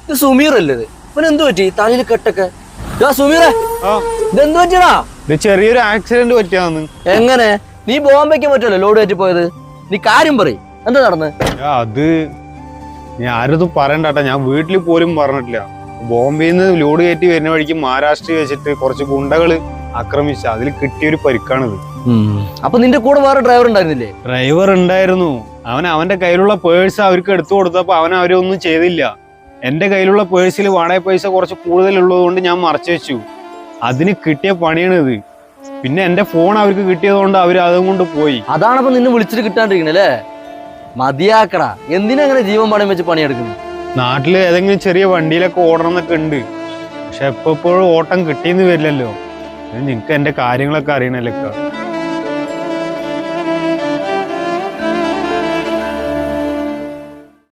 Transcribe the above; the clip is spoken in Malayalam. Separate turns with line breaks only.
ഇത് സുമീർ അല്ലേ ഇത്? ഇവന് എന്ത് പറ്റി തലയിൽ കെട്ടൊക്കെ? സുമീറേ, ഇതെന്ത് പറ്റിയടാ?
ഇത് ചെറിയൊരു ആക്സിഡന്റ് പറ്റിയാന്ന്.
എങ്ങനെ? നീ ബോംബെക്ക് പറ്റുമല്ലോ ലോഡ് കയറ്റി പോയത്. നീ കാര്യം പറയും, എന്താ നടന്ന്?
അത് ഞാൻ ആരതും പറയണ്ടാട്ടാ, ഞാൻ വീട്ടിൽ പോലും പറഞ്ഞിട്ടില്ല. ബോംബെയിൽ നിന്ന് ലോഡ് കയറ്റി വരുന്ന വഴിക്ക് മഹാരാഷ്ട്രയിൽ വെച്ചിട്ട് കുറച്ച് ഗുണ്ടകള് ആക്രമിച്ച അതിൽ കിട്ടിയൊരു പരിക്കാണിത്.
അപ്പൊ നിന്റെ കൂടെ വേറെ ഡ്രൈവർ ഉണ്ടായിരുന്നില്ലേ?
ഡ്രൈവർ ഉണ്ടായിരുന്നു. അവന്റെ കയ്യിലുള്ള പേഴ്സ് അവർക്ക് എടുത്തു കൊടുത്തപ്പോ അവരൊന്നും ചെയ്തില്ല. എന്റെ കയ്യിലുള്ള പേഴ്സിൽ വാടക പൈസ കുറച്ച് കൂടുതലുള്ളത് കൊണ്ട് ഞാൻ മറച്ചു വെച്ചു. അതിന് കിട്ടിയ പണിയാണിത്. പിന്നെ എന്റെ ഫോൺ അവർക്ക് കിട്ടിയത് കൊണ്ട് അവര് അതും കൊണ്ട് പോയി.
അതാണപ്പോ നിന്നെ വിളിച്ചിട്ട് കിട്ടാണ്ടിരിക്കണല്ലേ? മതിയാക്കടാ, എന്തിനങ്ങനെ ജീവൻ പണയം വെച്ച് പണിയെടുക്കുന്നു?
നാട്ടില് ഏതെങ്കിലും ചെറിയ വണ്ടിയിലൊക്കെ ഓടണം എന്നൊക്കെ ഉണ്ട്. പക്ഷെ എപ്പോഴും ഓട്ടം കിട്ടിയെന്ന് വരില്ലല്ലോ. നിനക്ക് എന്റെ കാര്യങ്ങളൊക്കെ അറിയണല്ലോ.